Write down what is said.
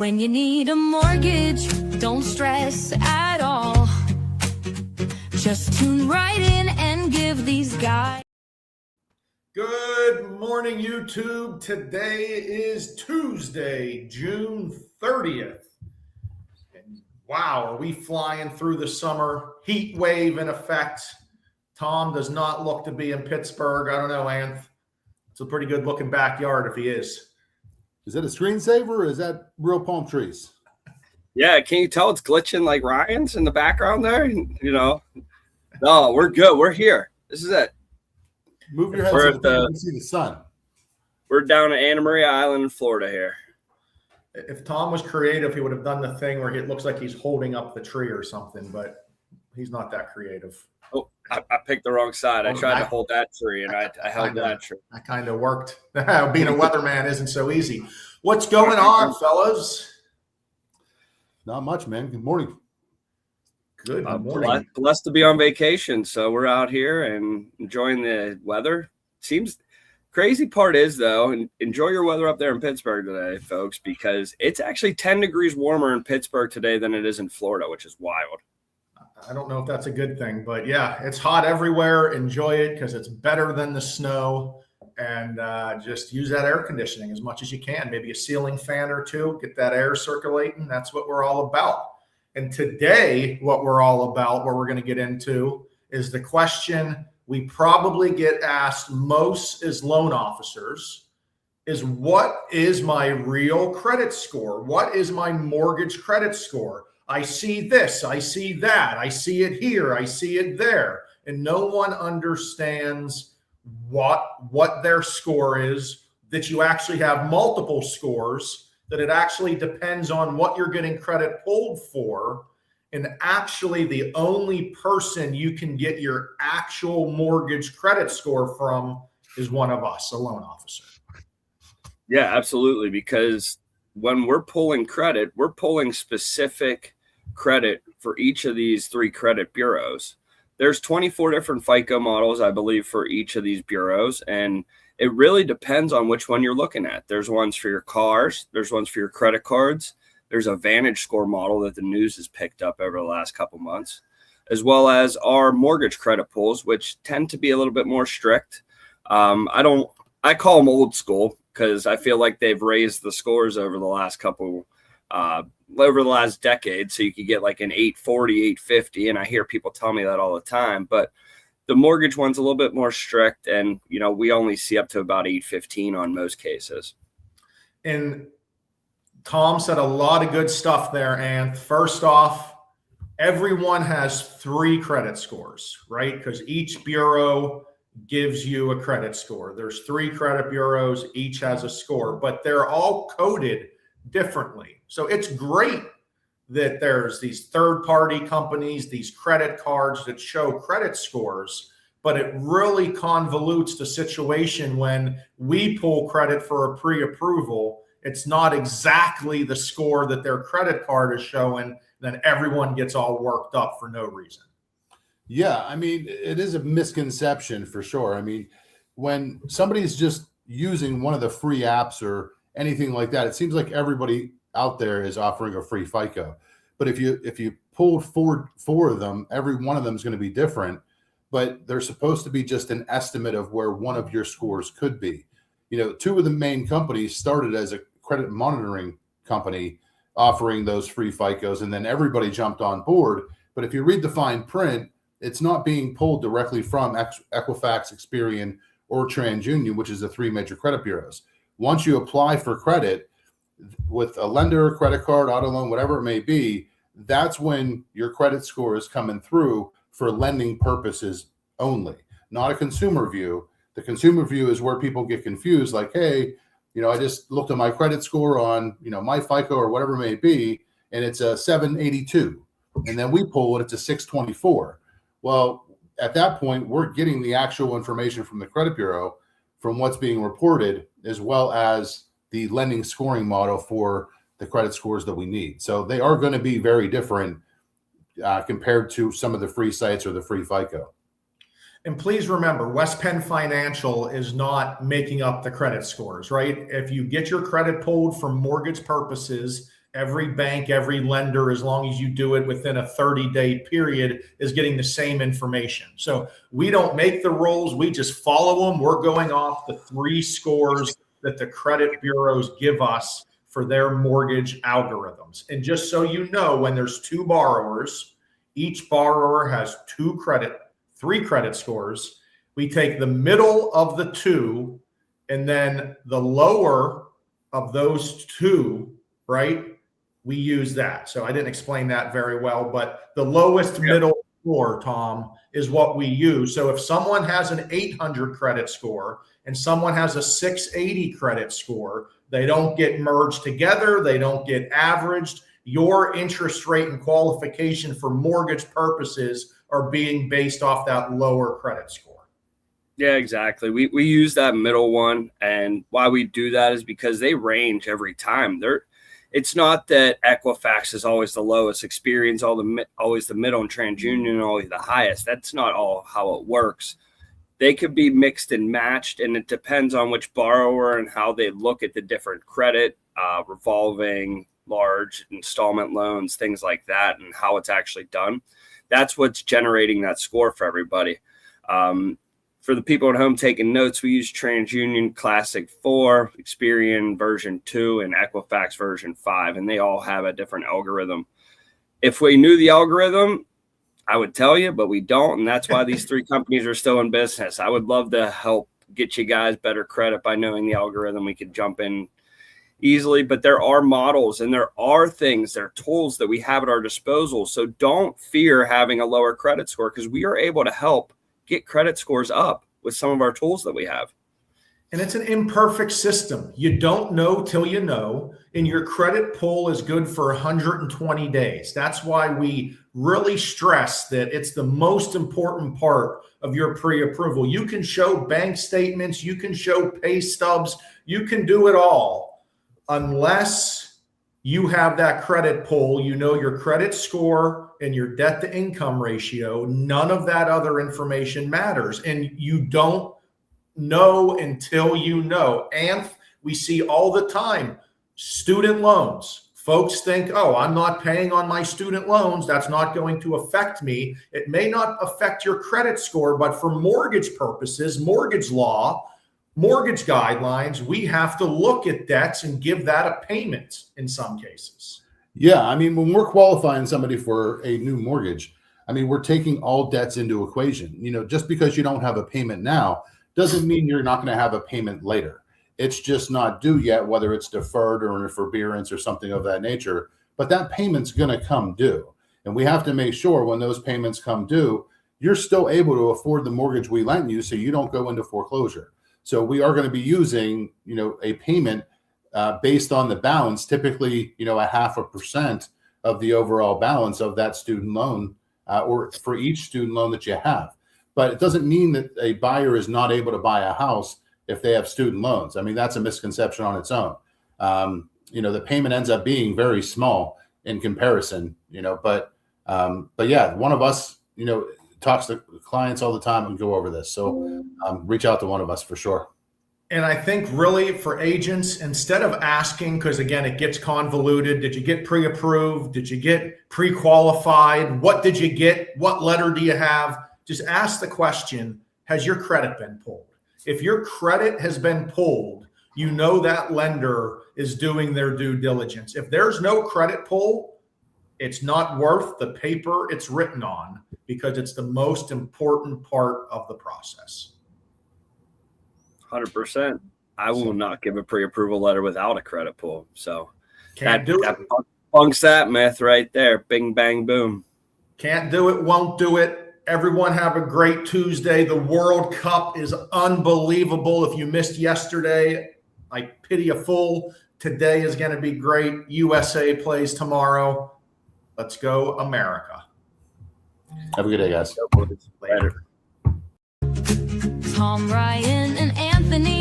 When you need a mortgage, don't stress at all. Just tune right in and give these guys. Good morning, YouTube. Today is Tuesday, June 30th. And wow, are we flying through the summer heat wave in effect? Tom does not look to be in Pittsburgh. I don't know, Anth. It's a pretty good looking backyard if he is. Is that a screensaver or is that real palm trees? Yeah, can you tell it's glitching like Ryan's in the background there? You know, no, we're good. We're here. This is it. Move your head so you can see the sun. We're down at Anna Maria Island in Florida here. If Tom was creative, he would have done the thing where it looks like he's holding up the tree or something, but he's not that creative. Oh, I picked the wrong side. I tried to hold that tree, and I held that tree. That kind of worked. Being a weatherman isn't so easy. What's going on, fellas? Not much, man. Good morning. Good morning. Blessed to be on vacation, so we're out here and enjoying the weather. Seems crazy part is, though, and enjoy your weather up there in Pittsburgh today, folks, because it's actually 10 degrees warmer in Pittsburgh today than it is in Florida, which is wild. I don't know if that's a good thing, but yeah, it's hot everywhere. Enjoy it because it's better than the snow, and just use that air conditioning as much as you can. Maybe a ceiling fan or two, get that air circulating. That's what we're all about. And today, what we're all about, what we're going to get into, is the question we probably get asked most as loan officers is, what is my real credit score? What is my mortgage credit score? I see this, I see that, I see it here, I see it there. And no one understands what their score is, that you actually have multiple scores, that it actually depends on what you're getting credit pulled for. And actually the only person you can get your actual mortgage credit score from is one of us, a loan officer. Yeah, absolutely. Because when we're pulling credit, we're pulling specific credit for each of these three credit bureaus. There's 24 different FICO models, I believe, for each of these bureaus. And it really depends on which one you're looking at. There's ones for your cars. There's ones for your credit cards. There's a Vantage score model that the news has picked up over the last couple months, as well as our mortgage credit pulls, which tend to be a little bit more strict. I call them old school because I feel like they've raised the scores over the last over the last decade. So you could get like an 840, 850. And I hear people tell me that all the time, but the mortgage one's a little bit more strict. And, you know, we only see up to about 815 on most cases. And Tom said a lot of good stuff there. And first off, everyone has three credit scores, right? Because each bureau gives you a credit score. There's three credit bureaus, each has a score, but they're all coded differently. So it's great that there's these third-party companies, these credit cards that show credit scores, but it really convolutes the situation when we pull credit for a pre-approval. It's not exactly the score that their credit card is showing, then everyone gets all worked up for no reason. Yeah, I mean, it is a misconception for sure. I mean, when somebody's just using one of the free apps or anything like that, it seems like everybody out there is offering a free FICO. But if you pulled four of them, every one of them is going to be different, but they're supposed to be just an estimate of where one of your scores could be. You know, two of the main companies started as a credit monitoring company offering those free FICOs, and then everybody jumped on board. But if you read the fine print, it's not being pulled directly from Equifax, Experian, or TransUnion, which is the three major credit bureaus. Once you apply for credit with a lender, credit card, auto loan, whatever it may be, that's when your credit score is coming through for lending purposes only, not a consumer view. The consumer view is where people get confused, like, hey, you know, I just looked at my credit score on, you know, my FICO or whatever it may be, and it's a 782. And then we pull it, it's a 624. Well, at that point, we're getting the actual information from the credit bureau from what's being reported, as well as the lending scoring model for the credit scores that we need. So they are going to be very different compared to some of the free sites or the free FICO. And please remember, West Penn Financial is not making up the credit scores, right? If you get your credit pulled for mortgage purposes, Every bank, every lender, as long as you do it within a 30-day period, is getting the same information. So we don't make the rules. We just follow them. We're going off the 3 scores that the credit bureaus give us for their mortgage algorithms. And just so you know, when there's 2 borrowers, each borrower has 3 credit scores. We take the middle of the 2, and then the lower of those 2, right? We use that. So I didn't explain that very well, but the lowest middle score, Tom, is what we use. So if someone has an 800 credit score and someone has a 680 credit score, they don't get merged together. They don't get averaged. Your interest rate and qualification for mortgage purposes are being based off that lower credit score. Yeah, exactly. We use that middle one, and why we do that is because they range every time. It's not that Equifax is always the lowest, Experian's always the middle, and TransUnion always the highest. That's not all how it works. They could be mixed and matched, and it depends on which borrower and how they look at the different credit, revolving, large installment loans, things like that, and how it's actually done. That's what's generating that score for everybody. For the people at home taking notes, we use TransUnion Classic 4, Experian version 2, and Equifax version 5, and they all have a different algorithm. If we knew the algorithm, I would tell you, but we don't, and that's why these 3 companies are still in business. I would love to help get you guys better credit by knowing the algorithm. We could jump in easily, but there are models and there are things, there are tools that we have at our disposal. So don't fear having a lower credit score, because we are able to help get credit scores up with some of our tools that we have. And it's an imperfect system. You don't know till you know, and your credit pull is good for 120 days. That's why we really stress that it's the most important part of your pre-approval. You can show bank statements, you can show pay stubs, you can do it all. Unless you have that credit pull, you know your credit score and your debt to income ratio, none of that other information matters. And you don't know until you know. And we see all the time, student loans. Folks think, oh, I'm not paying on my student loans. That's not going to affect me. It may not affect your credit score, but for mortgage purposes, mortgage law, mortgage guidelines, we have to look at debts and give that a payment in some cases. Yeah. I mean, when we're qualifying somebody for a new mortgage, I mean, we're taking all debts into equation. You know, just because you don't have a payment now doesn't mean you're not going to have a payment later. It's just not due yet, whether it's deferred or in a forbearance or something of that nature. But that payment's going to come due. And we have to make sure when those payments come due, you're still able to afford the mortgage we lent you so you don't go into foreclosure. So we are going to be using, you know, a payment based on the balance, typically, you know, 0.5% of the overall balance of that student loan or for each student loan that you have. But it doesn't mean that a buyer is not able to buy a house if they have student loans. I mean, that's a misconception on its own. You know, the payment ends up being very small in comparison, you know, but yeah, one of us, you know, talks to clients all the time and go over this. So reach out to one of us for sure. And I think really for agents, instead of asking, because again, it gets convoluted. Did you get pre-approved? Did you get pre-qualified? What did you get? What letter do you have? Just ask the question, has your credit been pulled? If your credit has been pulled, you know that lender is doing their due diligence. If there's no credit pull, it's not worth the paper it's written on, because it's the most important part of the process. 100%. I will not give a pre-approval letter without a credit pull. So Can't do it. Bunks that myth right there. Bing, bang, boom. Can't do it, won't do it. Everyone have a great Tuesday. The World Cup is unbelievable. If you missed yesterday, I pity a fool. Today is going to be great. USA plays tomorrow. Let's go, America. Have a good day, guys. Later. Tom, Ryan, and Anthony